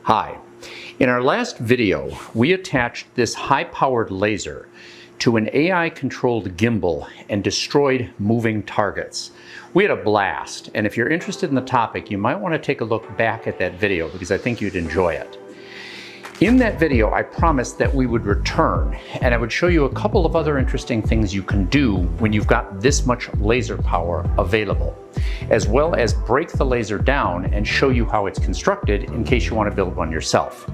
Hi. In our last video, we attached this high-powered laser to an AI-controlled gimbal and destroyed moving targets. We had a blast, and if you're interested in the topic, you might want to take a look back at that video because I think you'd enjoy it. In that video, I promised that we would return, and I would show you a couple of other interesting things you can do when you've got this much laser power available, as well as break the laser down and show you how it's constructed in case you want to build one yourself.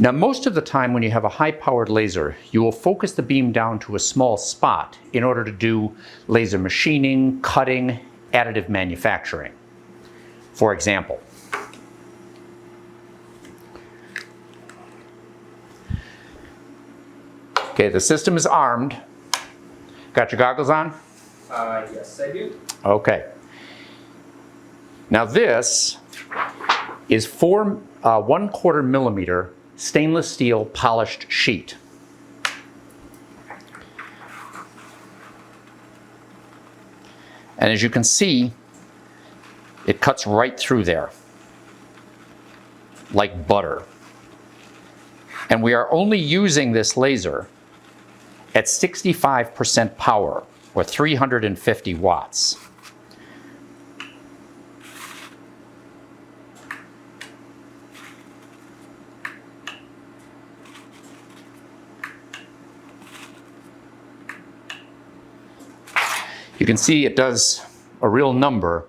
Now, most of the time when you have a high-powered laser, you will focus the beam down to a small spot in order to do laser machining, cutting, additive manufacturing. For example, okay, the system is armed. Got your goggles on? Yes, I do. Okay. Now this is 1/4 millimeter stainless steel polished sheet. And as you can see, it cuts right through there, like butter. And we are only using this laser at 65% power, or 350 watts. You can see it does a real number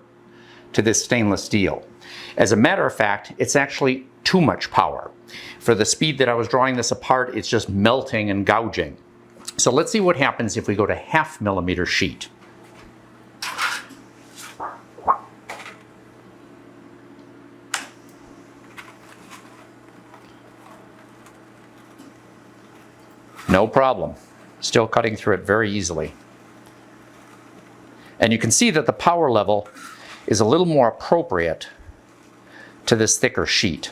to this stainless steel. As a matter of fact, it's actually too much power. For the speed that I was drawing this apart, it's just melting and gouging. So let's see what happens if we go to 1/2 millimeter sheet. No problem. Still cutting through it very easily. And you can see that the power level is a little more appropriate to this thicker sheet.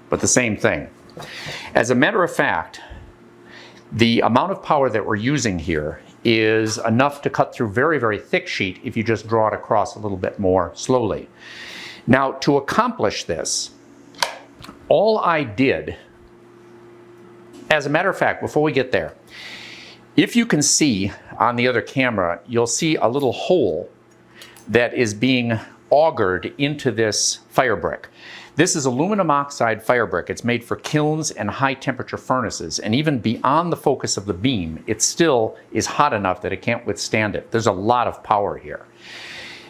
But the same thing. As a matter of fact, the amount of power that we're using here is enough to cut through very, very thick sheet if you just draw it across a little bit more slowly. Now, to accomplish this, all I did, as a matter of fact, before we get there, if you can see on the other camera, you'll see a little hole that is being augured into this fire brick. This is aluminum oxide fire brick. It's made for kilns and high temperature furnaces, and even beyond the focus of the beam, it still is hot enough that it can't withstand it. There's a lot of power here.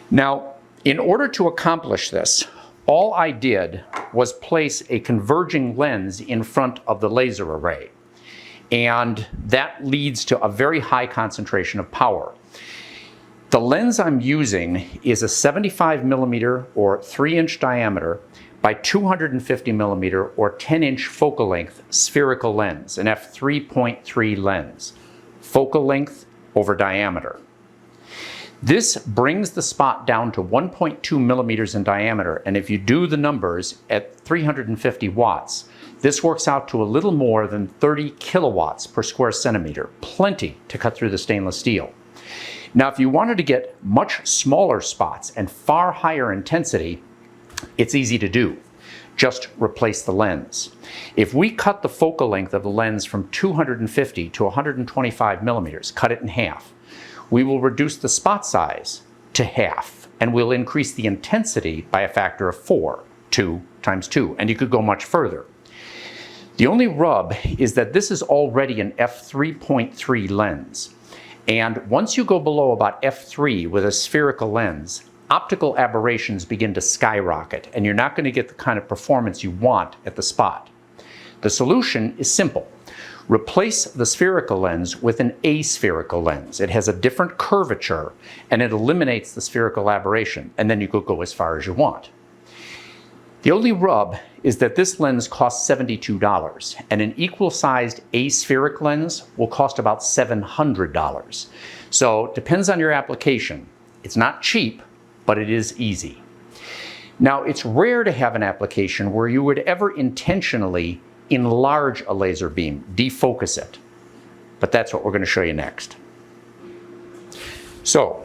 Now, in order to accomplish this, all I did was place a converging lens in front of the laser array, and that leads to a very high concentration of power. The lens I'm using is a 75 millimeter or 3-inch diameter by 250 millimeter or 10-inch focal length spherical lens, an f3.3 lens, focal length over diameter. This brings the spot down to 1.2 millimeters in diameter, and if you do the numbers at 350 watts, this works out to a little more than 30 kilowatts per square centimeter, plenty to cut through the stainless steel. Now, if you wanted to get much smaller spots and far higher intensity, it's easy to do. Just replace the lens. If we cut the focal length of the lens from 250 to 125 millimeters, cut it in half, we will reduce the spot size to half, and we'll increase the intensity by a factor of 4, 2 times 2, and you could go much further. The only rub is that this is already an f3.3 lens. And once you go below about f3 with a spherical lens, optical aberrations begin to skyrocket, and you're not going to get the kind of performance you want at the spot. The solution is simple. Replace the spherical lens with an aspherical lens. It has a different curvature, and it eliminates the spherical aberration, and then you could go as far as you want. The only rub is that this lens costs $72, and an equal-sized aspheric lens will cost about $700. So it depends on your application. It's not cheap, but it is easy. Now, it's rare to have an application where you would ever intentionally enlarge a laser beam, defocus it. But that's what we're going to show you next. So,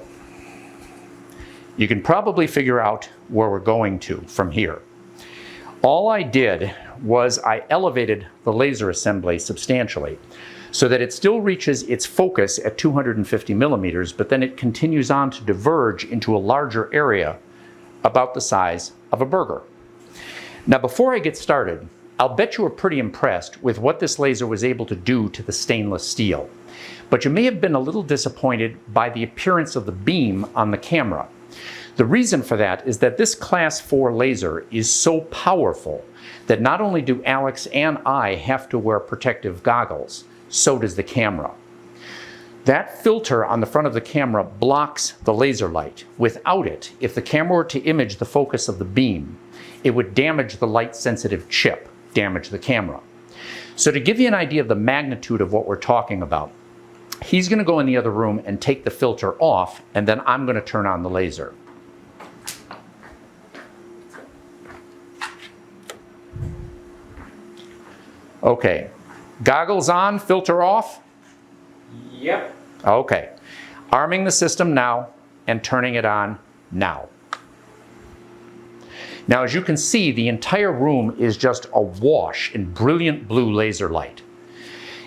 you can probably figure out where we're going to from here. All I did was I elevated the laser assembly substantially so that it still reaches its focus at 250 millimeters, but then it continues on to diverge into a larger area about the size of a burger. Now, before I get started, I'll bet you were pretty impressed with what this laser was able to do to the stainless steel. But you may have been a little disappointed by the appearance of the beam on the camera. The reason for that is that this class 4 laser is so powerful that not only do Alex and I have to wear protective goggles, so does the camera. That filter on the front of the camera blocks the laser light. Without it, if the camera were to image the focus of the beam, it would damage the light-sensitive chip, damage the camera. So to give you an idea of the magnitude of what we're talking about, he's going to go in the other room and take the filter off, and then I'm going to turn on the laser. Okay, goggles on, filter off? Yep. Okay, arming the system now and turning it on now. Now, as you can see, the entire room is just awash in brilliant blue laser light.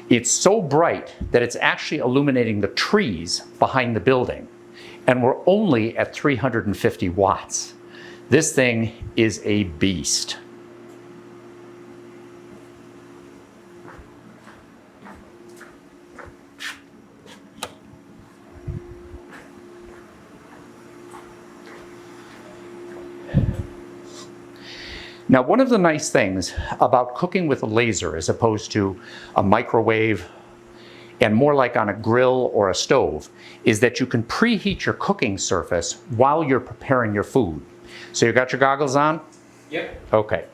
It's so bright that it's actually illuminating the trees behind the building, and we're only at 350 watts. This thing is a beast. Now, one of the nice things about cooking with a laser as opposed to a microwave and more like on a grill or a stove is that you can preheat your cooking surface while you're preparing your food. So you got your goggles on? Yep. Okay.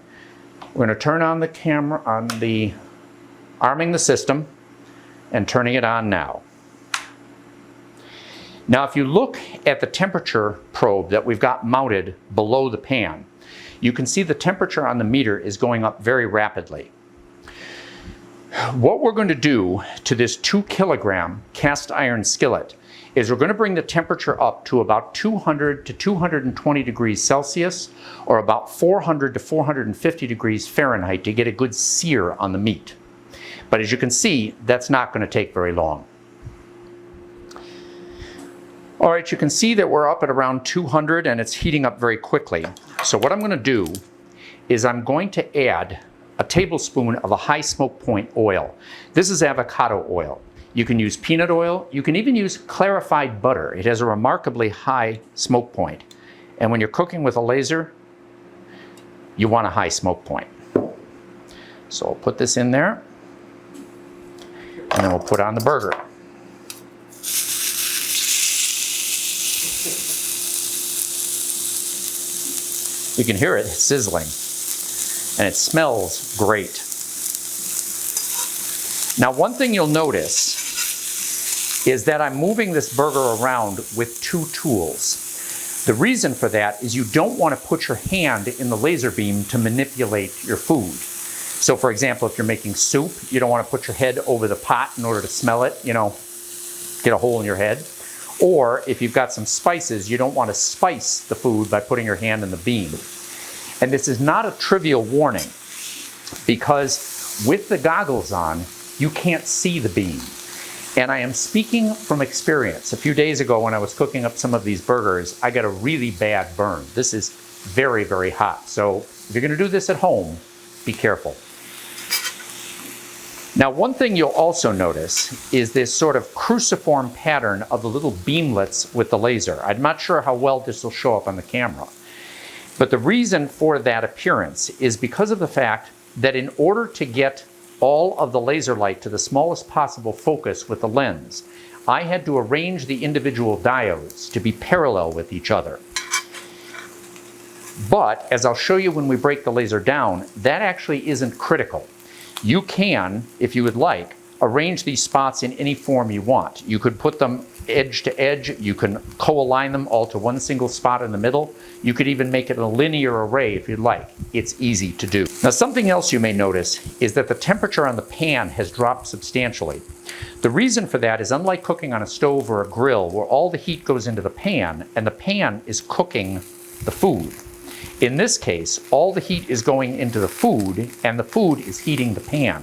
We're going to turn on the camera, arming the system and turning it on now. Now, if you look at the temperature probe that we've got mounted below the pan, you can see the temperature on the meter is going up very rapidly. What we're going to do to this 2 kilogram cast iron skillet is we're going to bring the temperature up to about 200 to 220 degrees Celsius or about 400 to 450 degrees Fahrenheit to get a good sear on the meat. But as you can see, that's not going to take very long. All right, you can see that we're up at around 200 and it's heating up very quickly. So what I'm going to do is I'm going to add a tablespoon of a high smoke point oil. This is avocado oil. You can use peanut oil. You can even use clarified butter. It has a remarkably high smoke point. And when you're cooking with a laser, you want a high smoke point. So I'll put this in there and then we'll put on the burger. You can hear it sizzling, and it smells great. Now, one thing you'll notice is that I'm moving this burger around with 2 tools. The reason for that is you don't want to put your hand in the laser beam to manipulate your food. So, for example, if you're making soup, you don't want to put your head over the pot in order to smell it, you know, get a hole in your head. Or if you've got some spices, you don't want to spice the food by putting your hand in the beam. And this is not a trivial warning because with the goggles on, you can't see the beam. And I am speaking from experience. A few days ago when I was cooking up some of these burgers, I got a really bad burn. This is very, very hot. So if you're going to do this at home, be careful. Now, one thing you'll also notice is this sort of cruciform pattern of the little beamlets with the laser. I'm not sure how well this will show up on the camera. But the reason for that appearance is because of the fact that in order to get all of the laser light to the smallest possible focus with the lens, I had to arrange the individual diodes to be parallel with each other. But, as I'll show you when we break the laser down, that actually isn't critical. You can, if you would like, arrange these spots in any form you want. You could put them edge to edge, you can co-align them all to one single spot in the middle. You could even make it a linear array if you'd like. It's easy to do. Now, something else you may notice is that the temperature on the pan has dropped substantially. The reason for that is, unlike cooking on a stove or a grill where all the heat goes into the pan and the pan is cooking the food, in this case, all the heat is going into the food and the food is heating the pan.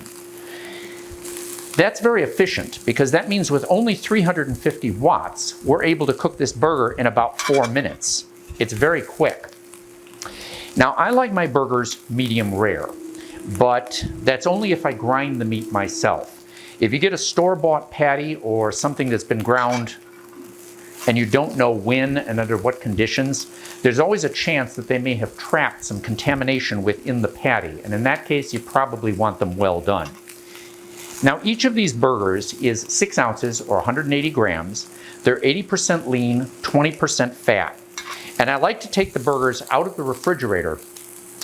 That's very efficient because that means with only 350 watts, we're able to cook this burger in about 4 minutes. It's very quick. Now, I like my burgers medium rare, but that's only if I grind the meat myself. If you get a store-bought patty or something that's been ground and you don't know when and under what conditions, there's always a chance that they may have trapped some contamination within the patty, and in that case, you probably want them well done. Now, each of these burgers is 6 ounces or 180 grams. They're 80% lean, 20% fat. And I like to take the burgers out of the refrigerator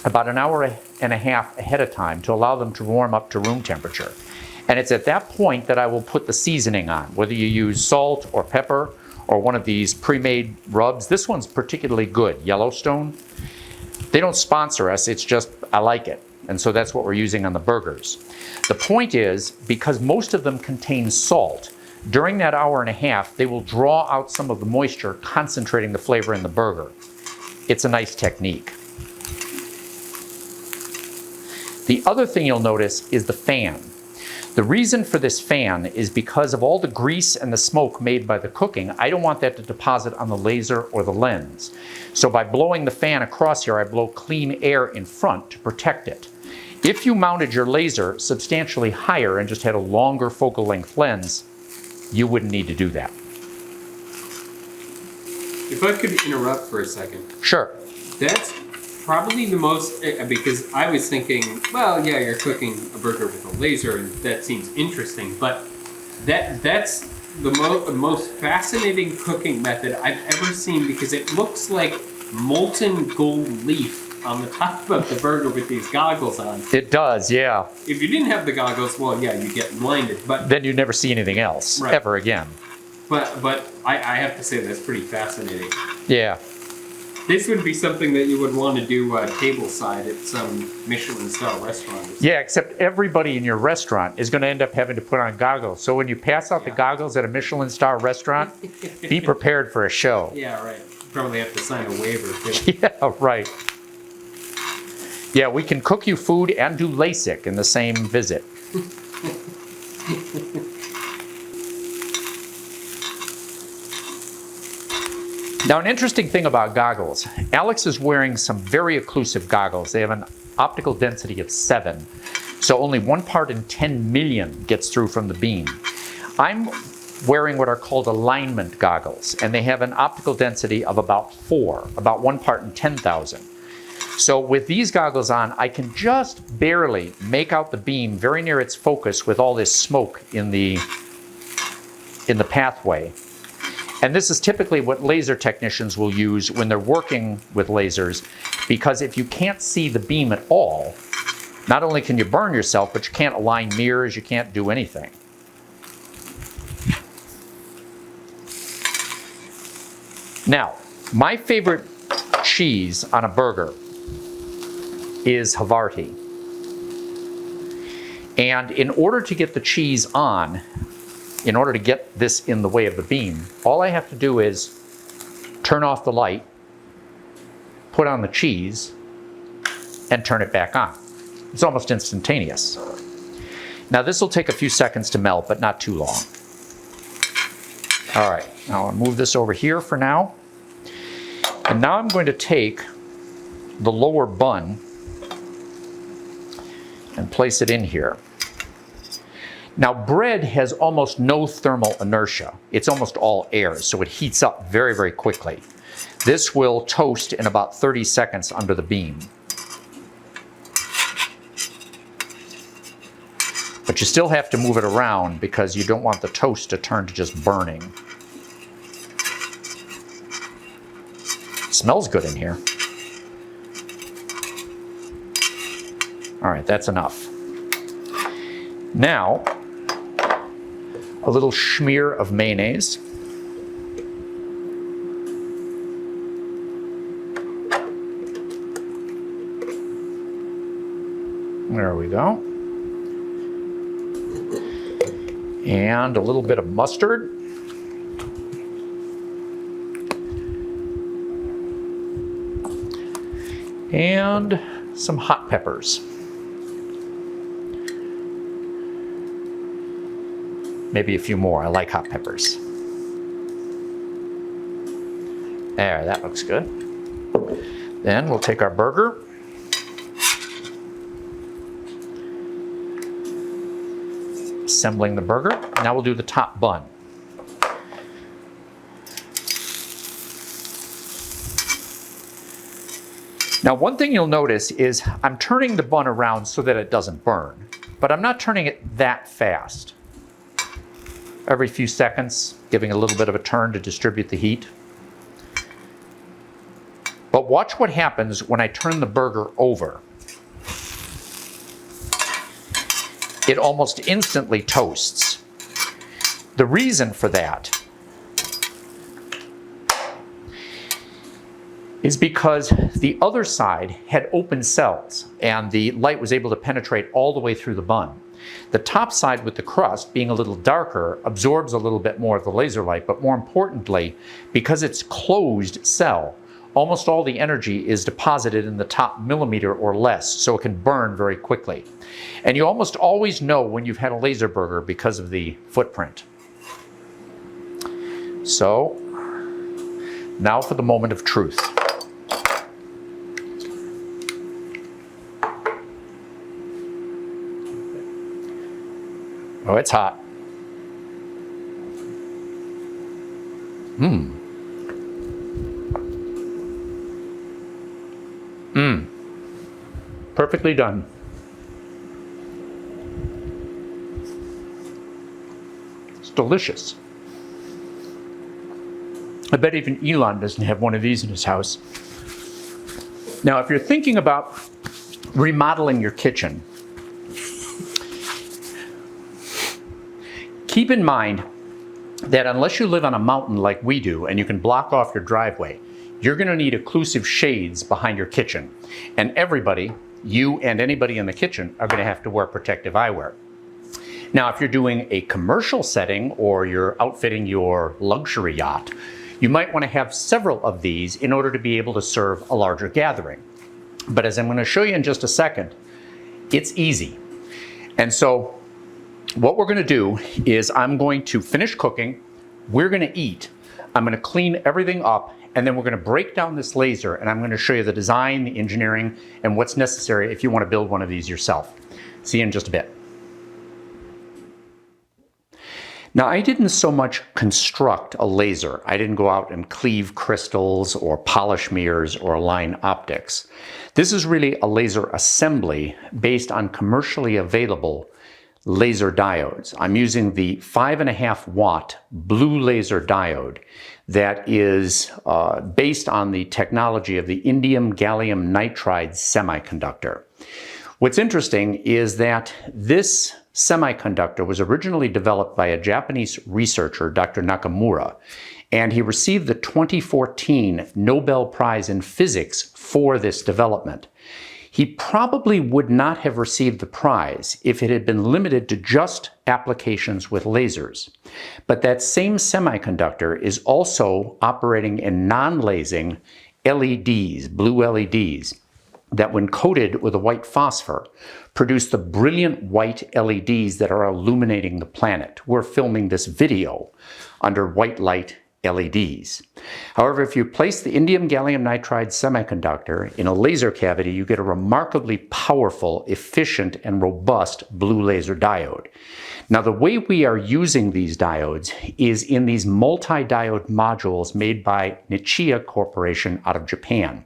about an hour and a half ahead of time to allow them to warm up to room temperature. And it's at that point that I will put the seasoning on, whether you use salt or pepper or one of these pre-made rubs. This one's particularly good, Yellowstone. They don't sponsor us, it's just I like it. And so that's what we're using on the burgers. The point is, because most of them contain salt, during that hour and a half, they will draw out some of the moisture, concentrating the flavor in the burger. It's a nice technique. The other thing you'll notice is the fan. The reason for this fan is because of all the grease and the smoke made by the cooking. I don't want that to deposit on the laser or the lens. So by blowing the fan across here, I blow clean air in front to protect it. If you mounted your laser substantially higher and just had a longer focal length lens, you wouldn't need to do that. If I could interrupt for a second. Sure. That's probably the most, because I was thinking, well, yeah, you're cooking a burger with a laser, and that seems interesting, but that's the most fascinating cooking method I've ever seen, because it looks like molten gold leaf on the top of the burger with these goggles on. It does, yeah. If you didn't have the goggles, well, yeah, you get blinded, but Then you'd never see anything else, Right. ever again. but I have to say that's pretty fascinating. Yeah. This would be something that you would want to do tableside at some Michelin-style restaurant or something. Yeah, except everybody in your restaurant is going to end up having to put on goggles. So when you pass out the goggles at a Michelin-star restaurant, be prepared for a show. Yeah, right. Probably have to sign a waiver too. Yeah, right. Yeah, we can cook you food and do LASIK in the same visit. Now, an interesting thing about goggles, Alex is wearing some very occlusive goggles. They have an optical density of 7, so only 1 part in 10 million gets through from the beam. I'm wearing what are called alignment goggles, and they have an optical density of about 4, about 1 part in 10,000. So with these goggles on, I can just barely make out the beam very near its focus with all this smoke in the pathway. And this is typically what laser technicians will use when they're working with lasers, because if you can't see the beam at all, not only can you burn yourself, but you can't align mirrors, you can't do anything. Now, my favorite cheese on a burger is Havarti. And in order to get the cheese on, in order to get this in the way of the beam, all I have to do is turn off the light, put on the cheese, and turn it back on. It's almost instantaneous. Now this will take a few seconds to melt, but not too long. All right, now I'll move this over here for now. And now I'm going to take the lower bun and place it in here. Now, bread has almost no thermal inertia. It's almost all air, so it heats up very, very quickly. This will toast in about 30 seconds under the beam. But you still have to move it around because you don't want the toast to turn to just burning. It smells good in here. All right, that's enough. Now, a little smear of mayonnaise. There we go. And a little bit of mustard. And some hot peppers. Maybe a few more. I like hot peppers. There, that looks good. Then we'll take our burger. Assembling the burger. Now we'll do the top bun. Now, one thing you'll notice is I'm turning the bun around so that it doesn't burn, but I'm not turning it that fast. Every few seconds, giving a little bit of a turn to distribute the heat. But watch what happens when I turn the burger over. It almost instantly toasts. The reason for that is because the other side had open cells and the light was able to penetrate all the way through the bun. The top side with the crust being a little darker absorbs a little bit more of the laser light, but more importantly, because it's closed cell, almost all the energy is deposited in the top millimeter or less, so it can burn very quickly. And you almost always know when you've had a laser burger because of the footprint. So, now for the moment of truth. Oh, it's hot. Perfectly done. It's delicious. I bet even Elon doesn't have one of these in his house. Now, if you're thinking about remodeling your kitchen, keep in mind that unless you live on a mountain like we do and you can block off your driveway, you're going to need occlusive shades behind your kitchen. And everybody, you and anybody in the kitchen, are going to have to wear protective eyewear. Now, if you're doing a commercial setting or you're outfitting your luxury yacht, you might want to have several of these in order to be able to serve a larger gathering. But as I'm going to show you in just a second, it's easy. And so what we're going to do is I'm going to finish cooking, we're going to eat, I'm going to clean everything up, and then we're going to break down this laser and I'm going to show you the design, the engineering, and what's necessary if you want to build one of these yourself. See you in just a bit. Now, I didn't so much construct a laser. I didn't go out and cleave crystals or polish mirrors or align optics. This is really a laser assembly based on commercially available laser diodes. I'm using the 5.5 watt blue laser diode that is based on the technology of the indium gallium nitride semiconductor. What's interesting is that this semiconductor was originally developed by a Japanese researcher, Dr. Nakamura, and he received the 2014 Nobel Prize in Physics for this development. He probably would not have received the prize if it had been limited to just applications with lasers. But that same semiconductor is also operating in non-lasing LEDs, blue LEDs, that when coated with a white phosphor, produce the brilliant white LEDs that are illuminating the planet. We're filming this video under white light LEDs. However, if you place the indium gallium nitride semiconductor in a laser cavity, you get a remarkably powerful, efficient, and robust blue laser diode. Now, the way we are using these diodes is in these multi-diode modules made by Nichia Corporation out of Japan.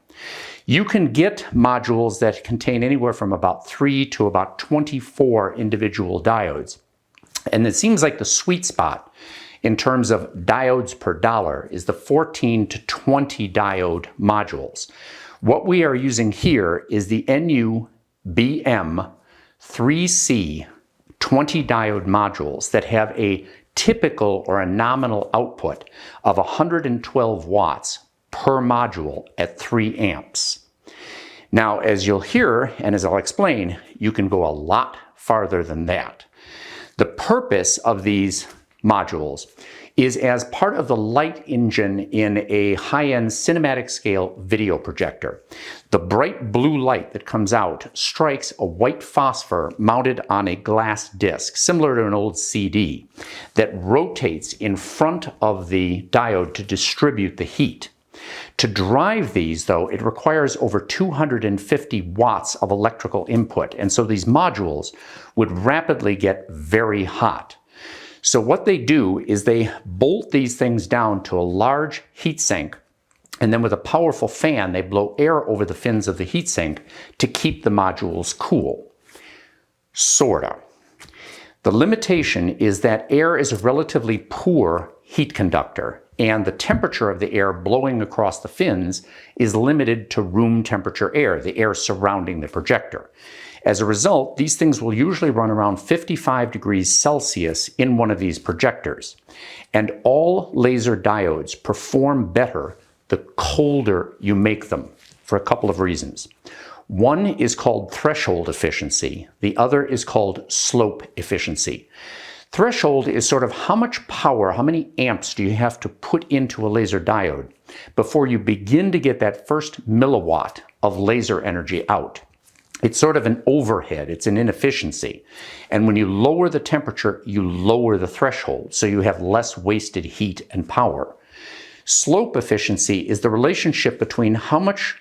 You can get modules that contain anywhere from about 3 to about 24 individual diodes. And it seems like the sweet spot in terms of diodes per dollar is the 14 to 20 diode modules. What we are using here is the NU-BM3C 20 diode modules that have a typical or a nominal output of 112 watts per module at 3 amps. Now, as you'll hear, and as I'll explain, you can go a lot farther than that. The purpose of these modules is as part of the light engine in a high-end cinematic scale video projector. The bright blue light that comes out strikes a white phosphor mounted on a glass disc, similar to an old CD, that rotates in front of the diode to distribute the heat. To drive these, though, it requires over 250 watts of electrical input, and so these modules would rapidly get very hot. So what they do is they bolt these things down to a large heatsink, and then with a powerful fan, they blow air over the fins of the heatsink to keep the modules cool. Sorta. The limitation is that air is a relatively poor heat conductor, and the temperature of the air blowing across the fins is limited to room temperature air, the air surrounding the projector. As a result, these things will usually run around 55 degrees Celsius in one of these projectors. And all laser diodes perform better the colder you make them, for a couple of reasons. One is called threshold efficiency. The other is called slope efficiency. Threshold is sort of how much power, how many amps do you have to put into a laser diode before you begin to get that first milliwatt of laser energy out. It's sort of an overhead, it's an inefficiency. And when you lower the temperature, you lower the threshold, so you have less wasted heat and power. Slope efficiency is the relationship between how much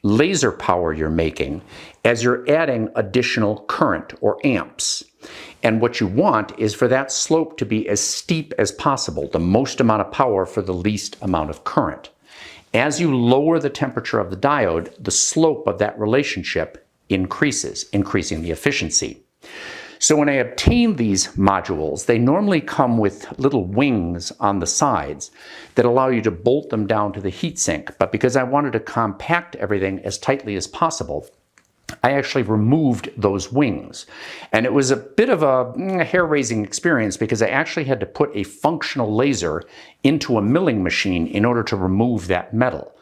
laser power you're making as you're adding additional current or amps. And what you want is for that slope to be as steep as possible, the most amount of power for the least amount of current. As you lower the temperature of the diode, the slope of that relationship increases, increasing the efficiency. So when I obtain these modules, they normally come with little wings on the sides that allow you to bolt them down to the heatsink. But because I wanted to compact everything as tightly as possible, I actually removed those wings. And it was a bit of a hair-raising experience because I actually had to put a functional laser into a milling machine in order to remove that metal.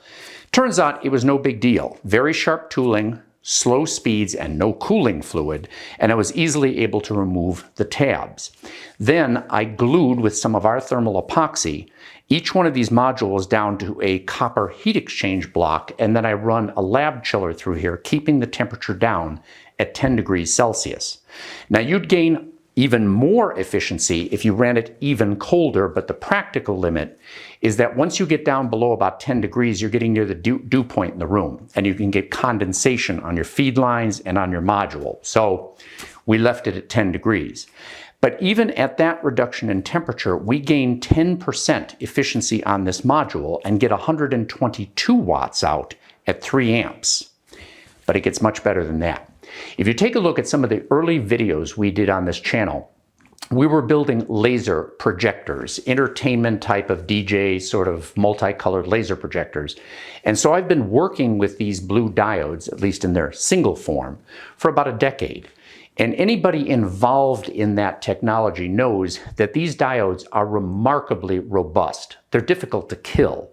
Turns out it was no big deal. Very sharp tooling, slow speeds, and no cooling fluid, and I was easily able to remove the tabs. Then I glued with some of our thermal epoxy each one of these modules down to a copper heat exchange block, and then I run a lab chiller through here, keeping the temperature down at 10 degrees Celsius. Now you'd gain even more efficiency if you ran it even colder, but the practical limit is that once you get down below about 10 degrees, you're getting near the dew point in the room, and you can get condensation on your feed lines and on your module. So we left it at 10 degrees. But even at that reduction in temperature, we gain 10% efficiency on this module and get 122 watts out at 3 amps. But it gets much better than that. If you take a look at some of the early videos we did on this channel, we were building laser projectors, entertainment type of DJ sort of multicolored laser projectors. And so I've been working with these blue diodes, at least in their single form, for about a decade. And anybody involved in that technology knows that these diodes are remarkably robust. They're difficult to kill.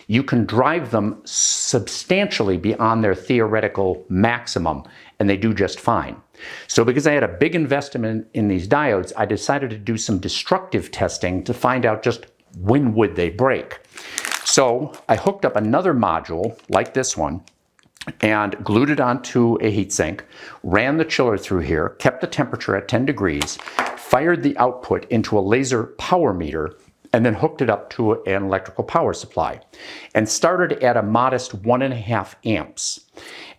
You can drive them substantially beyond their theoretical maximum, and they do just fine. So because I had a big investment in these diodes, I decided to do some destructive testing to find out just when would they break. So I hooked up another module like this one and glued it onto a heatsink, ran the chiller through here, kept the temperature at 10 degrees, fired the output into a laser power meter, and then hooked it up to an electrical power supply and started at a modest 1.5 amps.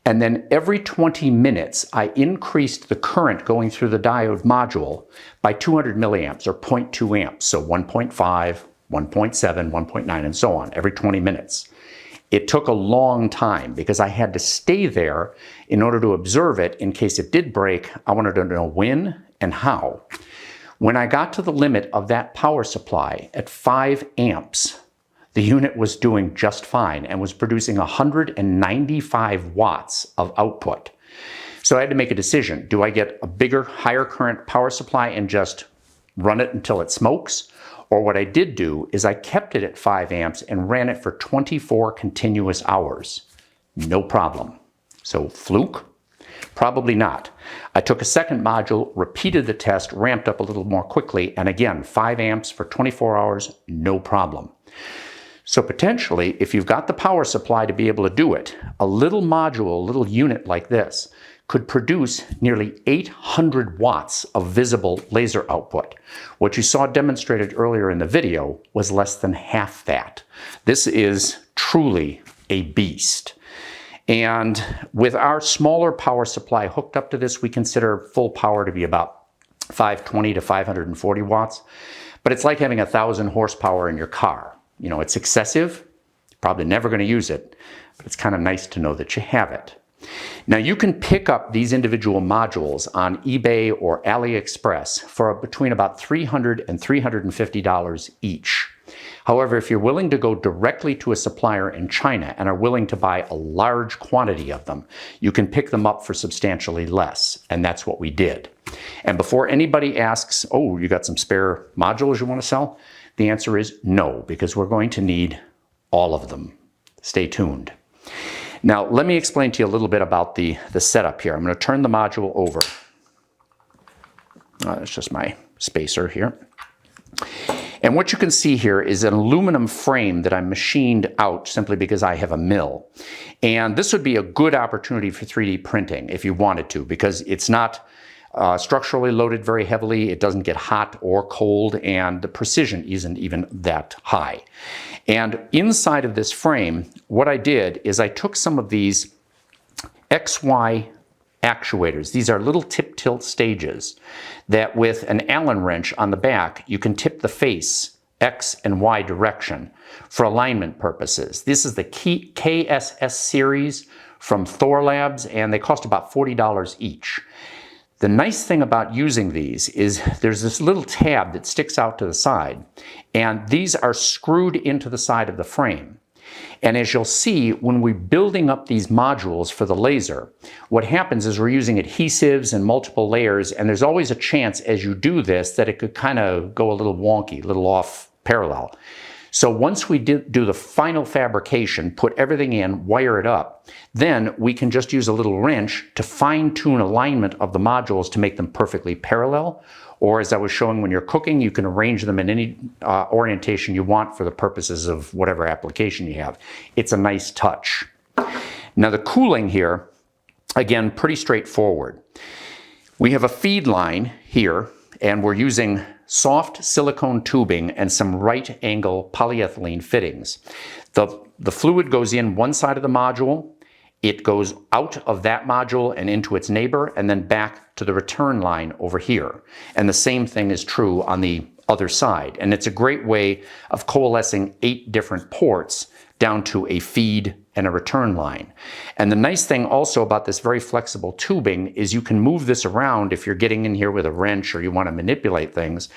And then every 20 minutes, I increased the current going through the diode module by 200 milliamps or 0.2 amps. So 1.5, 1.7, 1.9, and so on, every 20 minutes. It took a long time because I had to stay there in order to observe it in case it did break. I wanted to know when and how. When I got to the limit of that power supply at 5 amps, the unit was doing just fine and was producing 195 watts of output. So I had to make a decision. Do I get a bigger, higher current power supply and just run it until it smokes? Or what I did do is I kept it at 5 amps and ran it for 24 continuous hours. No problem. So fluke? Probably not. I took a second module, repeated the test, ramped up a little more quickly, and again, 5 amps for 24 hours, no problem. So potentially, if you've got the power supply to be able to do it, a little module, a little unit like this, could produce nearly 800 watts of visible laser output. What you saw demonstrated earlier in the video was less than half that. This is truly a beast. And with our smaller power supply hooked up to this, we consider full power to be about 520 to 540 watts. But it's like having 1,000 horsepower in your car. You know, it's excessive. You're probably never going to use it, but it's kind of nice to know that you have it. Now you can pick up these individual modules on eBay or AliExpress for between about $300 and $350 each. However, if you're willing to go directly to a supplier in China and are willing to buy a large quantity of them, you can pick them up for substantially less, and that's what we did. And before anybody asks, oh, you got some spare modules you want to sell? The answer is no, because we're going to need all of them. Stay tuned. Now, let me explain to you a little bit about the setup here. I'm going to turn the module over. That's just my spacer here. And what you can see here is an aluminum frame that I machined out simply because I have a mill. And this would be a good opportunity for 3D printing if you wanted to, because it's not structurally loaded very heavily, it doesn't get hot or cold, and the precision isn't even that high. And inside of this frame, what I did is I took some of these XY actuators. These are little tip tilt stages that with an Allen wrench on the back, you can tip the face X and Y direction for alignment purposes. This is the KSS series from Thor Labs, and they cost about $40 each. The nice thing about using these is there's this little tab that sticks out to the side, and these are screwed into the side of the frame. And as you'll see, when we're building up these modules for the laser, what happens is we're using adhesives and multiple layers, and there's always a chance as you do this that it could kind of go a little wonky, a little off parallel. So once we do the final fabrication, put everything in, wire it up, then we can just use a little wrench to fine-tune alignment of the modules to make them perfectly parallel. Or as I was showing when you're cooking, you can arrange them in any orientation you want for the purposes of whatever application you have. It's a nice touch. Now the cooling here, again, pretty straightforward. We have a feed line here, and we're using soft silicone tubing and some right angle polyethylene fittings. The fluid goes in one side of the module, it goes out of that module and into its neighbor, and then back to the return line over here. And the same thing is true on the other side. And it's a great way of coalescing 8 different ports down to a feed and a return line. And the nice thing also about this very flexible tubing is you can move this around if you're getting in here with a wrench or you want to manipulate things,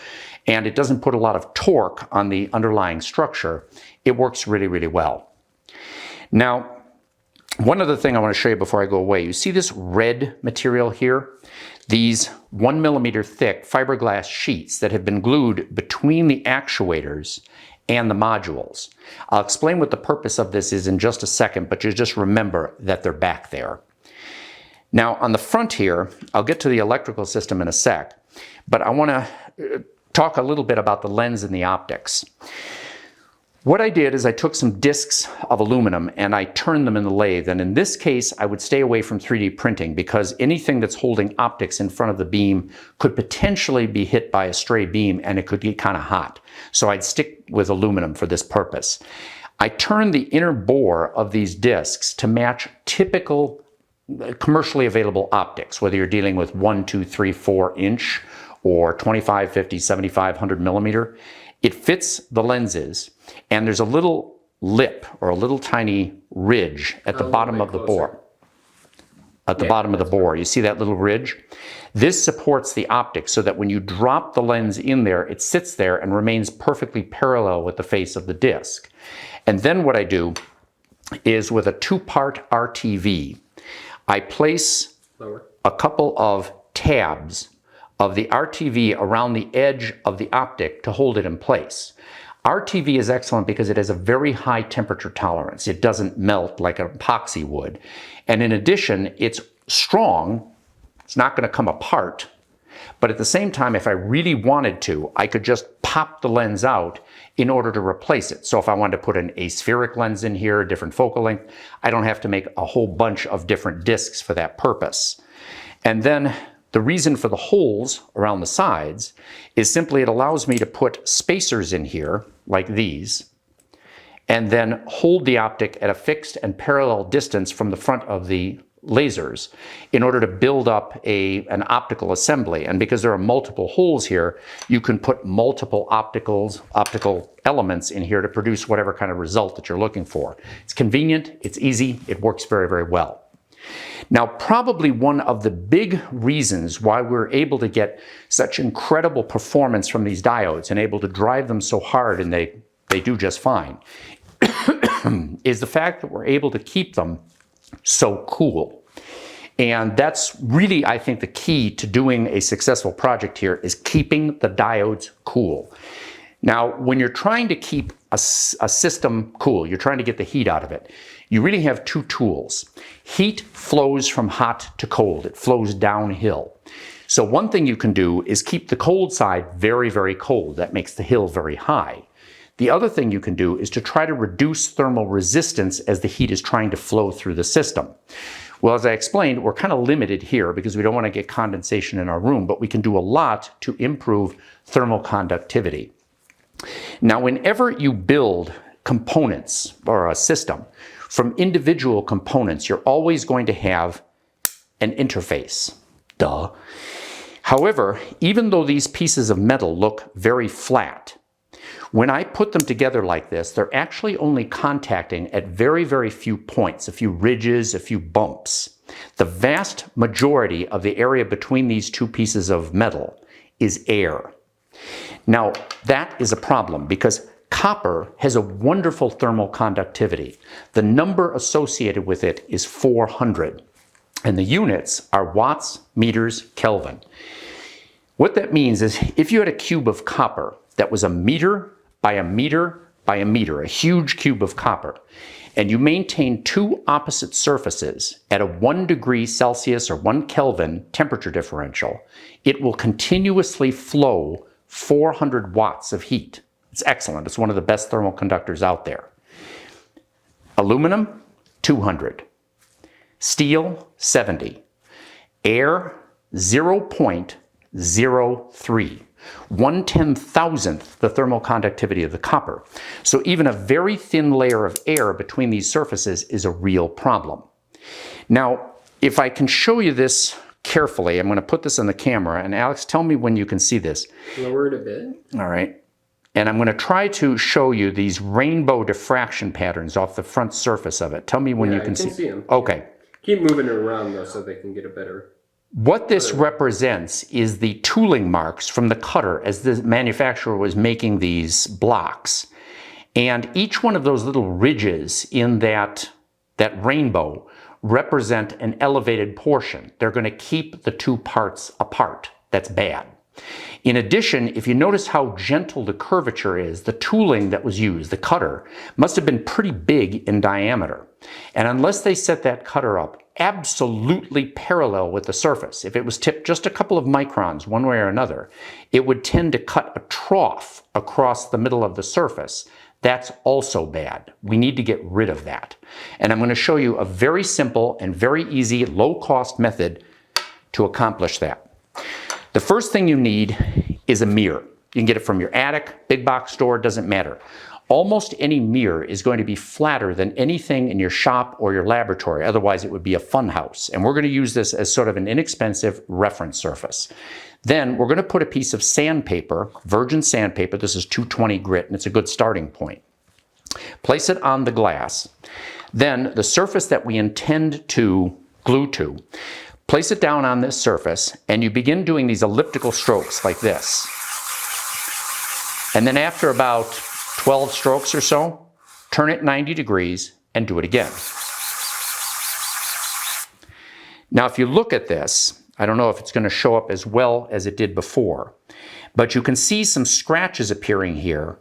and it doesn't put a lot of torque on the underlying structure. It works really, really well. Now, one other thing I want to show you before I go away. You see this red material here? These 1 millimeter thick fiberglass sheets that have been glued between the actuators and the modules. I'll explain what the purpose of this is in just a second, but you just remember that they're back there. Now on the front here, I'll get to the electrical system in a sec, but I want to talk a little bit about the lens and the optics. What I did is I took some discs of aluminum and I turned them in the lathe. And in this case, I would stay away from 3D printing because anything that's holding optics in front of the beam could potentially be hit by a stray beam and it could get kind of hot. So I'd stick with aluminum for this purpose. I turned the inner bore of these discs to match typical commercially available optics, whether you're dealing with 1, 2, 3, 4 inch or 25, 50, 75, 100 millimeter. It fits the lenses, and there's a little lip or a little tiny ridge at the bottom of the bore. At the bottom of the bore, you see that little ridge? This supports the optic so that when you drop the lens in there, it sits there and remains perfectly parallel with the face of the disc. And then what I do is with a 2-part RTV, I place a couple of tabs of the RTV around the edge of the optic to hold it in place. RTV is excellent because it has a very high temperature tolerance. It doesn't melt like an epoxy would. And in addition, it's strong. It's not going to come apart. But at the same time, if I really wanted to, I could just pop the lens out in order to replace it. So if I wanted to put an aspheric lens in here, a different focal length, I don't have to make a whole bunch of different discs for that purpose. And then the reason for the holes around the sides is simply it allows me to put spacers in here, like these, and then hold the optic at a fixed and parallel distance from the front of the lasers in order to build up an optical assembly. And because there are multiple holes here, you can put multiple optical elements in here to produce whatever kind of result that you're looking for. It's convenient, it's easy, it works very, very well. Now, probably one of the big reasons why we're able to get such incredible performance from these diodes and able to drive them so hard, and they do just fine, is the fact that we're able to keep them so cool. And that's really, I think, the key to doing a successful project here is keeping the diodes cool. Now, when you're trying to keep a system cool, you're trying to get the heat out of it, you really have two tools. Heat flows from hot to cold. It flows downhill. So one thing you can do is keep the cold side very, very cold. That makes the hill very high. The other thing you can do is to try to reduce thermal resistance as the heat is trying to flow through the system. Well, as I explained, we're kind of limited here because we don't want to get condensation in our room, but we can do a lot to improve thermal conductivity. Now, whenever you build components or a system from individual components, you're always going to have an interface. Duh. However, even though these pieces of metal look very flat, when I put them together like this, they're actually only contacting at very, very few points, a few ridges, a few bumps. The vast majority of the area between these two pieces of metal is air. Now, that is a problem because copper has a wonderful thermal conductivity. The number associated with it is 400, and the units are watts, meters, Kelvin. What that means is if you had a cube of copper that was a meter by a meter by a meter, a huge cube of copper, and you maintain two opposite surfaces at a 1 degree Celsius or 1 Kelvin temperature differential, it will continuously flow 400 watts of heat. It's excellent. It's one of the best thermal conductors out there. Aluminum, 200. Steel, 70. Air, 0.03. 1/10,000th the thermal conductivity of the copper. So even a very thin layer of air between these surfaces is a real problem. Now, if I can show you this carefully, I'm going to put this on the camera, and Alex, tell me when you can see this. Lower it a bit. All right. And I'm going to try to show you these rainbow diffraction patterns off the front surface of it. Tell me when you can see. See them. Okay. Keep moving it around though so they can get a better. What this represents is the tooling marks from the cutter as the manufacturer was making these blocks. And each one of those little ridges in that rainbow represent an elevated portion. They're going to keep the two parts apart. That's bad. In addition, if you notice how gentle the curvature is, the tooling that was used, the cutter, must have been pretty big in diameter. And unless they set that cutter up absolutely parallel with the surface. If it was tipped just a couple of microns one way or another, it would tend to cut a trough across the middle of the surface. That's also bad. We need to get rid of that. And I'm going to show you a very simple and very easy, low-cost method to accomplish that. The first thing you need is a mirror. You can get it from your attic, big box store, doesn't matter. Almost any mirror is going to be flatter than anything in your shop or your laboratory. Otherwise, it would be a fun house. And we're going to use this as sort of an inexpensive reference surface. Then we're going to put a piece of sandpaper, virgin sandpaper. This is 220 grit, and it's a good starting point. Place it on the glass. Then the surface that we intend to glue to, place it down on this surface, and you begin doing these elliptical strokes like this. And then after about 12 strokes or so, turn it 90 degrees and do it again. Now, if you look at this, I don't know if it's going to show up as well as it did before, but you can see some scratches appearing here,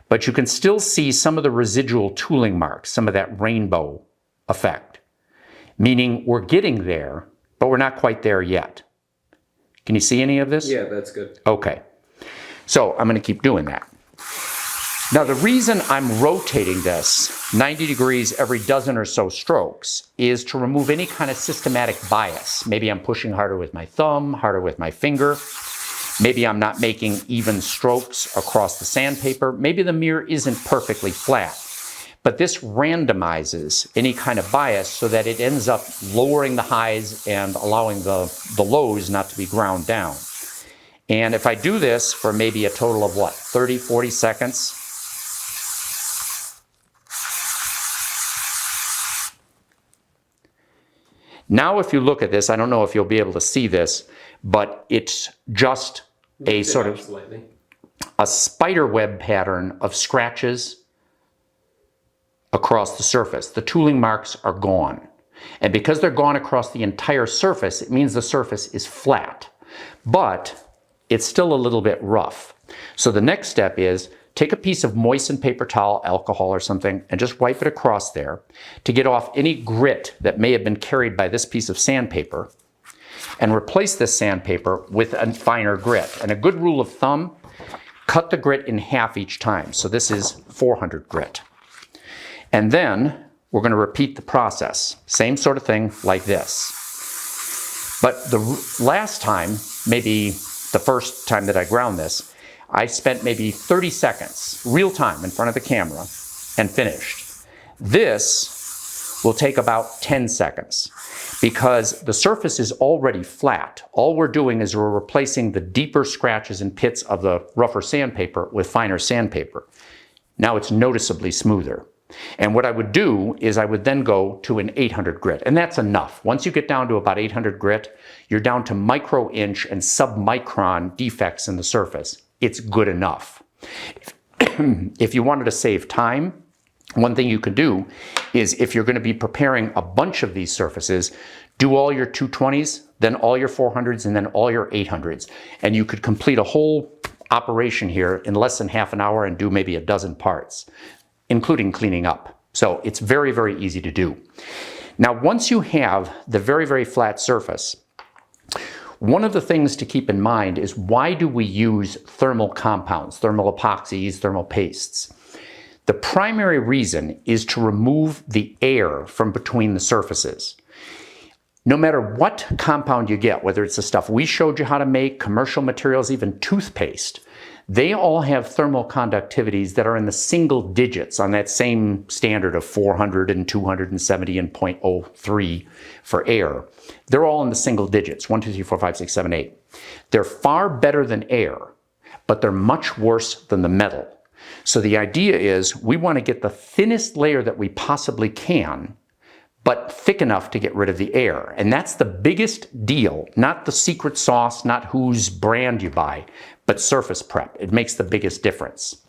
but you can still see some of the residual tooling marks, some of that rainbow effect, meaning we're getting there, but we're not quite there yet. Can you see any of this? Yeah, that's good. Okay. So I'm going to keep doing that. Now, the reason I'm rotating this 90 degrees every dozen or so strokes is to remove any kind of systematic bias. Maybe I'm pushing harder with my thumb, harder with my finger. Maybe I'm not making even strokes across the sandpaper. Maybe the mirror isn't perfectly flat. But this randomizes any kind of bias so that it ends up lowering the highs and allowing the lows not to be ground down. And if I do this for maybe a total of what, 30, 40 seconds, now if you look at this, I don't know if you'll be able to see this, but it's just a sort of a spider web pattern of scratches across the surface. The tooling marks are gone. And because they're gone across the entire surface, it means the surface is flat. But it's still a little bit rough. So the next step is take a piece of moistened paper towel, alcohol or something, and just wipe it across there to get off any grit that may have been carried by this piece of sandpaper, and replace this sandpaper with a finer grit. And a good rule of thumb, cut the grit in half each time. So this is 400 grit. And then we're going to repeat the process. Same sort of thing like this. But the last time, maybe the first time that I ground this, I spent maybe 30 seconds, real time, in front of the camera and finished. This will take about 10 seconds because the surface is already flat. All we're doing is we're replacing the deeper scratches and pits of the rougher sandpaper with finer sandpaper. Now it's noticeably smoother. And what I would do is I would then go to an 800 grit, and that's enough. Once you get down to about 800 grit, you're down to micro-inch and sub-micron defects in the surface. It's good enough. If you wanted to save time, one thing you could do is if you're going to be preparing a bunch of these surfaces, do all your 220s, then all your 400s, and then all your 800s. And you could complete a whole operation here in less than half an hour and do maybe a dozen parts, including cleaning up. So it's very, very easy to do. Now, once you have the very, very flat surface, one of the things to keep in mind is why do we use thermal compounds, thermal epoxies, thermal pastes? The primary reason is to remove the air from between the surfaces. No matter what compound you get, whether it's the stuff we showed you how to make, commercial materials, even toothpaste, they all have thermal conductivities that are in the single digits on that same standard of 400 and 270 and 0.03 for air. They're all in the single digits, 1, 2, 3, 4, 5, 6, 7, 8. They're far better than air, but they're much worse than the metal. So the idea is we want to get the thinnest layer that we possibly can, but thick enough to get rid of the air. And that's the biggest deal, not the secret sauce, not whose brand you buy, but surface prep. It makes the biggest difference.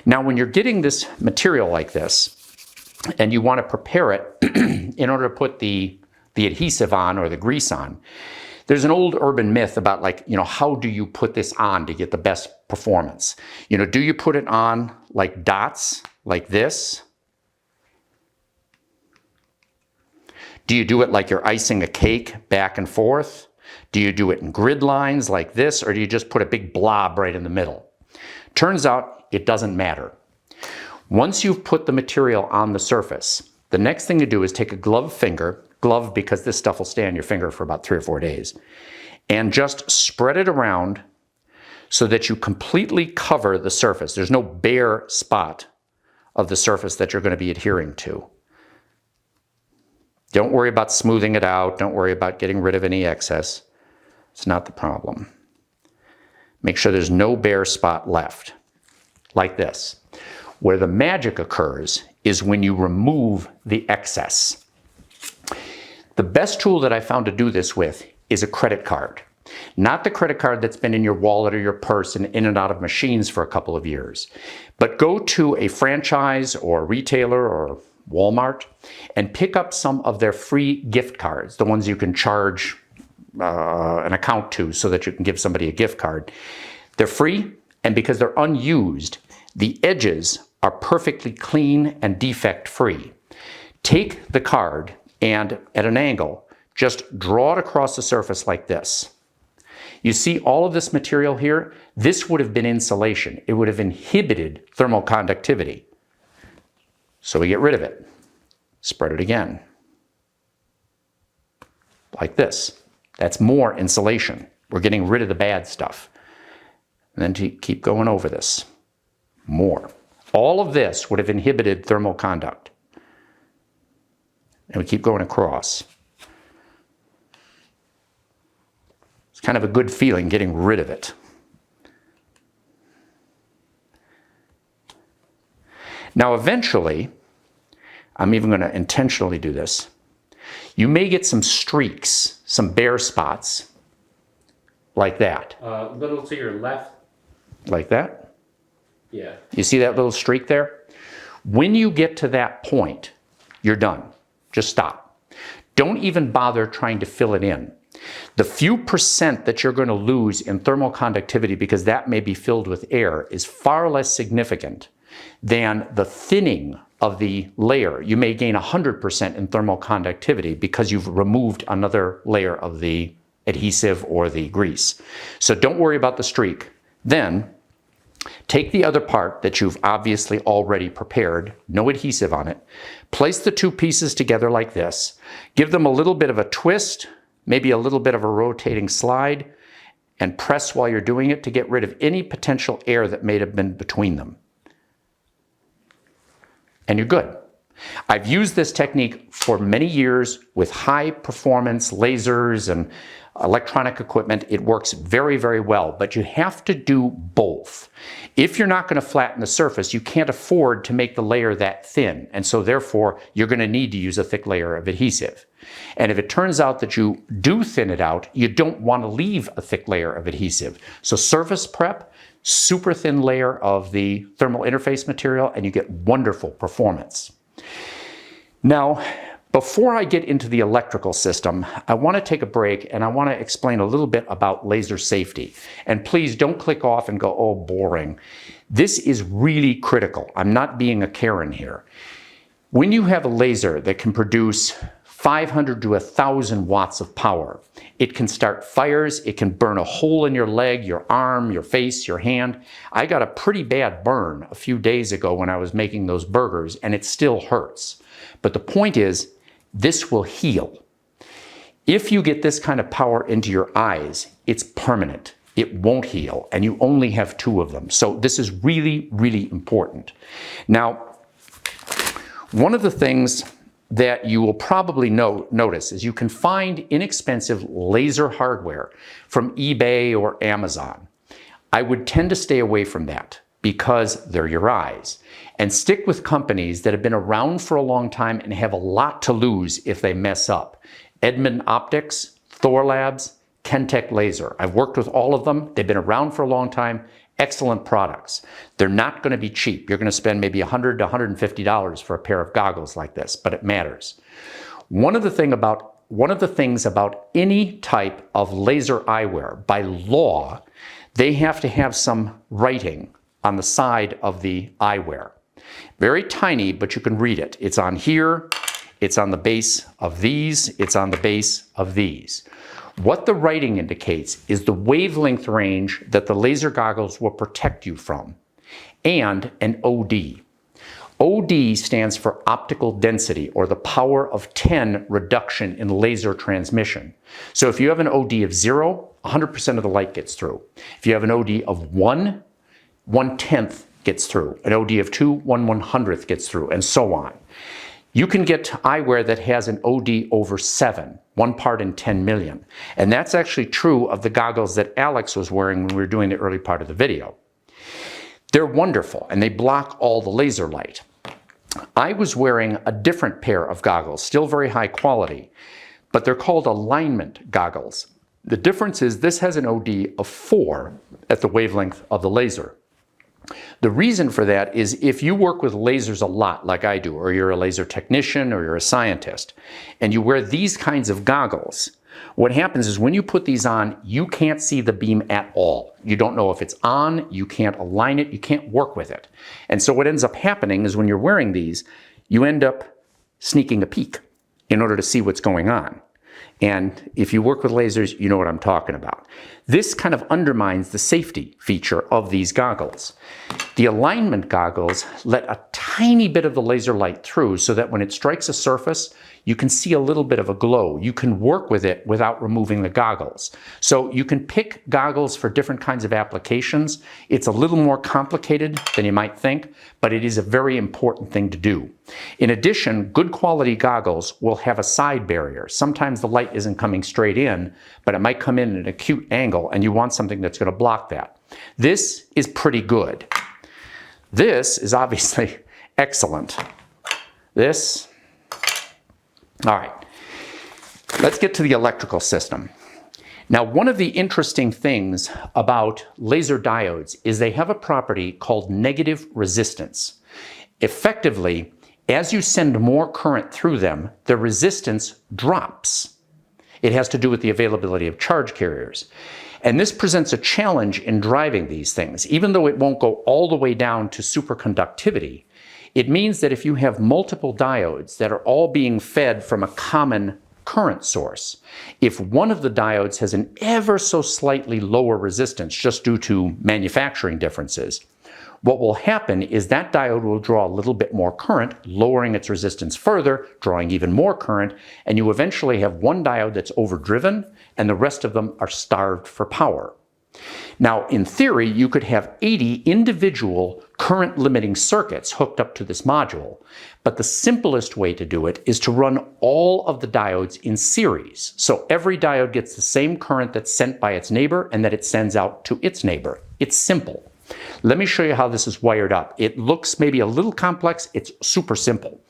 Now, when you're getting this material like this, and you want to prepare it in order to put the adhesive on or the grease on, there's an old urban myth about how do you put this on to get the best performance? Do you put it on like dots, like this? Do you do it like you're icing a cake back and forth? Do you do it in grid lines like this, or do you just put a big blob right in the middle? Turns out it doesn't matter. Once you've put the material on the surface, the next thing to do is take a gloved finger, glove because this stuff will stay on your finger for about 3 or 4 days, and just spread it around so that you completely cover the surface. There's no bare spot of the surface that you're going to be adhering to. Don't worry about smoothing it out. Don't worry about getting rid of any excess. It's not the problem. Make sure there's no bare spot left, like this. Where the magic occurs is when you remove the excess. The best tool that I found to do this with is a credit card. Not the credit card that's been in your wallet or your purse and in and out of machines for a couple of years, but go to a franchise or retailer or Walmart and pick up some of their free gift cards, the ones you can charge an account to so that you can give somebody a gift card. They're free, and because they're unused, the edges are perfectly clean and defect-free. Take the card and, at an angle, just draw it across the surface like this. You see all of this material here? This would have been insulation. It would have inhibited thermal conductivity. So we get rid of it. Spread it again. Like this. That's more insulation. We're getting rid of the bad stuff. And then to keep going over this. More. All of this would have inhibited thermal conduct. And we keep going across. It's kind of a good feeling getting rid of it. Now eventually, I'm even going to intentionally do this, you may get some streaks, some bare spots, like that. A little to your left. Like that. Yeah. You see that little streak there? When you get to that point, you're done. Just stop. Don't even bother trying to fill it in. The few percent that you're going to lose in thermal conductivity, because that may be filled with air, is far less significant than the thinning of the layer. You may gain 100% in thermal conductivity because you've removed another layer of the adhesive or the grease. So don't worry about the streak. Then take the other part that you've obviously already prepared, no adhesive on it, place the two pieces together like this, give them a little bit of a twist, maybe a little bit of a rotating slide, and press while you're doing it to get rid of any potential air that may have been between them. And you're good. I've used this technique for many years with high performance lasers and electronic equipment. It works very, very well, but you have to do both. If you're not going to flatten the surface, you can't afford to make the layer that thin, and so therefore you're going to need to use a thick layer of adhesive. And if it turns out that you do thin it out, you don't want to leave a thick layer of adhesive. So surface prep, super thin layer of the thermal interface material, and you get wonderful performance. Now, before I get into the electrical system, I want to take a break and I want to explain a little bit about laser safety. And please don't click off and go, oh, boring. This is really critical. I'm not being a Karen here. When you have a laser that can produce 500 to 1,000 watts of power, it can start fires, it can burn a hole in your leg, your arm, your face, your hand. I got a pretty bad burn a few days ago when I was making those burgers, and it still hurts. But the point is, this will heal. If you get this kind of power into your eyes, it's permanent. It won't heal, and you only have 2 of them. So this is really, really important. Now, one of the things that you will probably notice is you can find inexpensive laser hardware from eBay or Amazon. I would tend to stay away from that because they're your eyes, and stick with companies that have been around for a long time and have a lot to lose if they mess up. Edmund Optics, Thor Labs, Kentech Laser. I've worked with all of them. They've been around for a long time. Excellent products. They're not going to be cheap. You're going to spend maybe $100 to $150 for a pair of goggles like this, but it matters. One of the things about any type of laser eyewear, by law, they have to have some writing on the side of the eyewear. Very tiny, but you can read it. It's on here. it's on the base of these, it's on the base of these. What the writing indicates is the wavelength range that the laser goggles will protect you from, and an OD. OD stands for optical density, or the power of 10 reduction in laser transmission. So if you have an OD of 0, 100% of the light gets through. If you have an OD of 1, 1/10 gets through. An OD of 2, 1/100th gets through, and so on. You can get eyewear that has an OD over 7, 1 part in 10 million. And that's actually true of the goggles that Alex was wearing when we were doing the early part of the video. They're wonderful, and they block all the laser light. I was wearing a different pair of goggles, still very high quality, but they're called alignment goggles. The difference is this has an OD of 4 at the wavelength of the laser. The reason for that is if you work with lasers a lot, like I do, or you're a laser technician, or you're a scientist, and you wear these kinds of goggles, what happens is when you put these on, you can't see the beam at all. You don't know if it's on, you can't align it, you can't work with it. And so what ends up happening is when you're wearing these, you end up sneaking a peek in order to see what's going on. And if you work with lasers, you know what I'm talking about. This kind of undermines the safety feature of these goggles. The alignment goggles let a tiny bit of the laser light through so that when it strikes a surface, you can see a little bit of a glow. You can work with it without removing the goggles. So you can pick goggles for different kinds of applications. It's a little more complicated than you might think, but it is a very important thing to do. In addition, good quality goggles will have a side barrier. Sometimes the light isn't coming straight in, but it might come in at an acute angle, and you want something that's going to block that. This is pretty good. This is obviously excellent. This, all right. Let's get to the electrical system. Now, one of the interesting things about laser diodes is they have a property called negative resistance. Effectively, as you send more current through them, the resistance drops. It has to do with the availability of charge carriers. And this presents a challenge in driving these things. Even though it won't go all the way down to superconductivity, it means that if you have multiple diodes that are all being fed from a common current source, if one of the diodes has an ever so slightly lower resistance just due to manufacturing differences, what will happen is that diode will draw a little bit more current, lowering its resistance further, drawing even more current, and you eventually have one diode that's overdriven and the rest of them are starved for power. Now, in theory, you could have 80 individual current limiting circuits hooked up to this module, but the simplest way to do it is to run all of the diodes in series. So every diode gets the same current that's sent by its neighbor and that it sends out to its neighbor. It's simple. Let me show you how this is wired up. It looks maybe a little complex. It's super simple.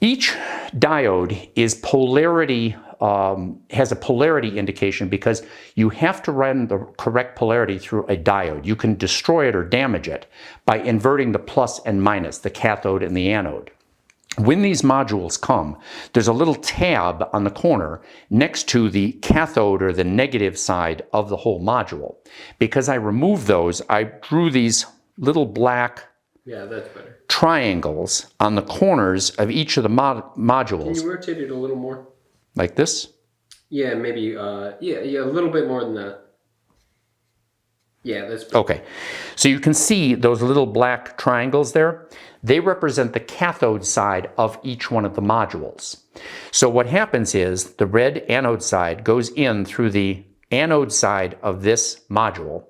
Each diode is polarity, has a polarity indication because you have to run the correct polarity through a diode. You can destroy it or damage it by inverting the plus and minus, the cathode and the anode. When these modules come, there's a little tab on the corner next to the cathode or the negative side of the whole module. Because I removed those, I drew these little black that's better. triangles on the corners of each of the modules. Can you rotate it a little more? Like this? Yeah, maybe, a little bit more than that. Yeah, that's better. Okay. So you can see those little black triangles there. They represent the cathode side of each one of the modules. So what happens is the red anode side goes in through the anode side of this module.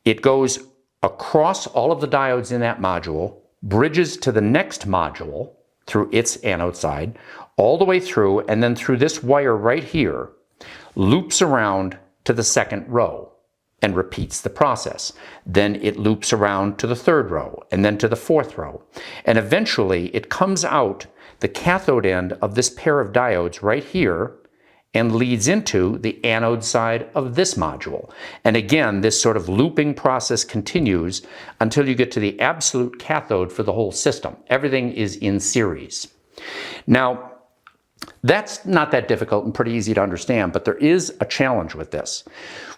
It goes across all of the diodes in that module, bridges to the next module through its anode side, all the way through, and then through this wire right here, loops around to the second row and repeats the process. Then it loops around to the third row and then to the fourth row. And eventually it comes out the cathode end of this pair of diodes right here and leads into the anode side of this module. And again, this sort of looping process continues until you get to the absolute cathode for the whole system. Everything is in series. Now, that's not that difficult and pretty easy to understand, but there is a challenge with this.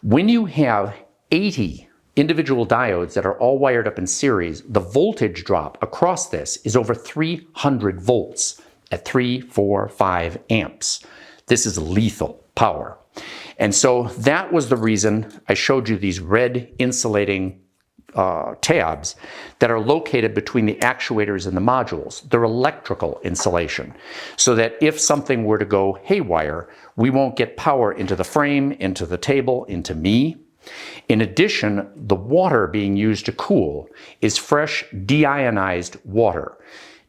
When you have 80 individual diodes that are all wired up in series, the voltage drop across this is over 300 volts. at 3, 4, 5 amps. This is lethal power. And so that was the reason I showed you these red insulating tabs that are located between the actuators and the modules. They're electrical insulation, so that if something were to go haywire, we won't get power into the frame, into the table, into me. In addition, the water being used to cool is fresh deionized water.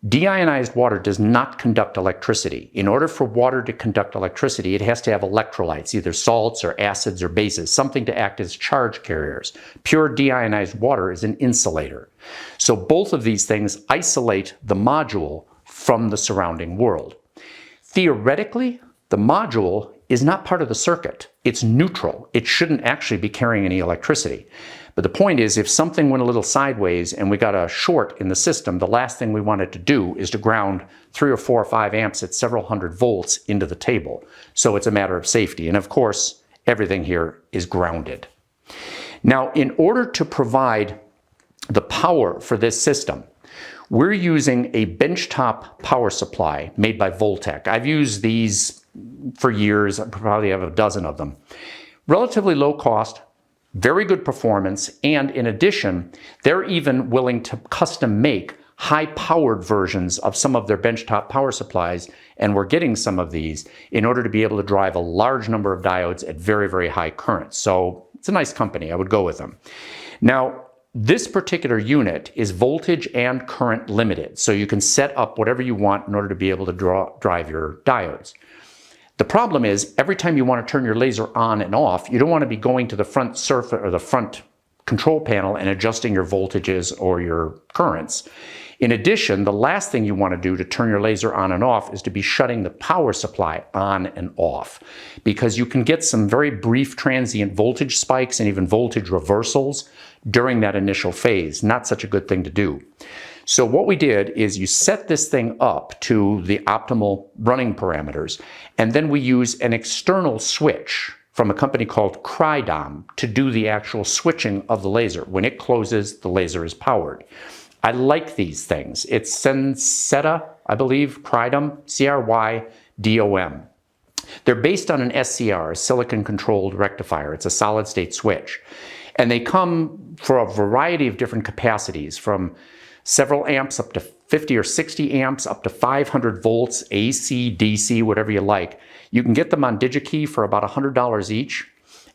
Deionized water does not conduct electricity. In order for water to conduct electricity, it has to have electrolytes, either salts or acids or bases, something to act as charge carriers. Pure deionized water is an insulator. So both of these things isolate the module from the surrounding world. Theoretically, the module is not part of the circuit. It's neutral. It shouldn't actually be carrying any electricity. But the point is, if something went a little sideways and we got a short in the system, the last thing we wanted to do is to ground 3 or 4 or 5 amps at several hundred volts into the table. So it's a matter of safety. And of course, everything here is grounded. Now, in order to provide the power for this system, we're using a benchtop power supply made by Voltec. I've used these for years. I probably have a dozen of them. Relatively low cost, very good performance, and in addition, they're even willing to custom make high-powered versions of some of their benchtop power supplies, and we're getting some of these in order to be able to drive a large number of diodes at very, very high currents. So it's a nice company. I would go with them. Now, this particular unit is voltage and current limited, so you can set up whatever you want in order to be able to drive your diodes. The problem is, every time you want to turn your laser on and off, you don't want to be going to the front surface or the front control panel and adjusting your voltages or your currents. In addition, the last thing you want to do to turn your laser on and off is to be shutting the power supply on and off, because you can get some very brief transient voltage spikes and even voltage reversals during that initial phase. Not such a good thing to do. So what we did is you set this thing up to the optimal running parameters, and then we use an external switch from a company called Crydom to do the actual switching of the laser. When it closes, the laser is powered. I like these things. It's Senseta, I believe, Crydom, C-R-Y-D-O-M. They're based on an SCR, a silicon-controlled rectifier. It's a solid-state switch. And they come for a variety of different capacities, from several amps up to 50 or 60 amps, up to 500 volts, AC, DC, whatever you like. You can get them on DigiKey for about $100 each.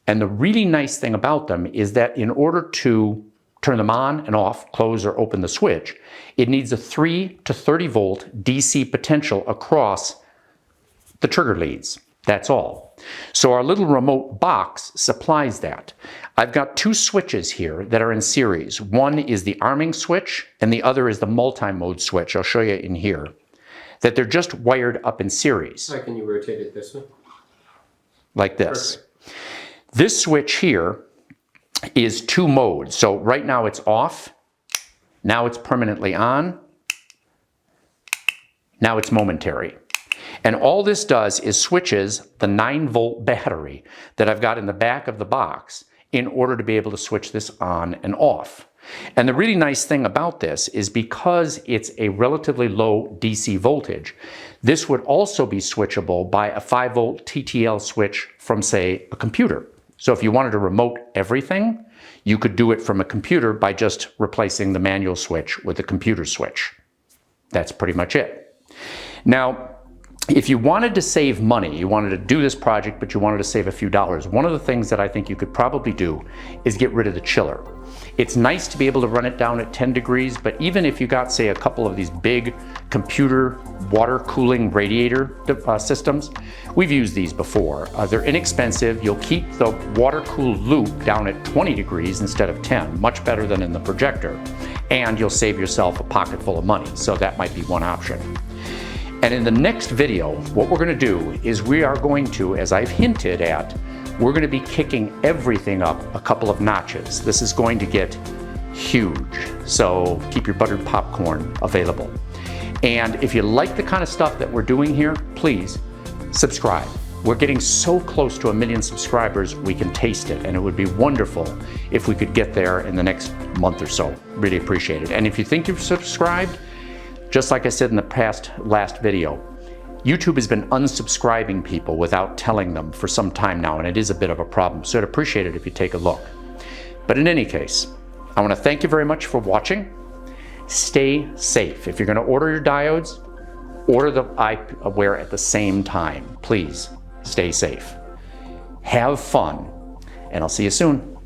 And the really nice thing about them is that in order to turn them on and off, close or open the switch, it needs a 3 to 30 volt DC potential across the trigger leads. That's all. So our little remote box supplies that. I've got 2 switches here that are in series. One is the arming switch and the other is the multi-mode switch. I'll show you in here. That they're just wired up in series. So can you rotate it this way? Like this. Perfect. This switch here is 2 modes. So right now it's off. Now it's permanently on. Now it's momentary. And all this does is switches the 9-volt battery that I've got in the back of the box in order to be able to switch this on and off. And the really nice thing about this is, because it's a relatively low DC voltage, this would also be switchable by a 5-volt TTL switch from, say, a computer. So if you wanted to remote everything, you could do it from a computer by just replacing the manual switch with the computer switch. That's pretty much it. Now, if you wanted to save money, you wanted to do this project, but you wanted to save a few dollars, one of the things that I think you could probably do is get rid of the chiller. It's nice to be able to run it down at 10 degrees, but even if you got, say, a couple of these big computer water cooling radiator systems, we've used these before. They're inexpensive. You'll keep the water-cooled loop down at 20 degrees instead of 10, much better than in the projector. And you'll save yourself a pocket full of money, so that might be one option. And in the next video, what we're going to do is we are going to, as I've hinted at, we're going to be kicking everything up a couple of notches. This is going to get huge, so keep your buttered popcorn available. And if you like the kind of stuff that we're doing here, please subscribe. We're getting so close to 1 million subscribers, we can taste it, and it would be wonderful if we could get there in the next month or so. Really appreciate it. And if you think you've subscribed, just like I said in the last video, YouTube has been unsubscribing people without telling them for some time now, and it is a bit of a problem, so I'd appreciate it if you take a look. But in any case, I want to thank you very much for watching. Stay safe. If you're going to order your diodes, order the eyewear at the same time. Please stay safe. Have fun, and I'll see you soon.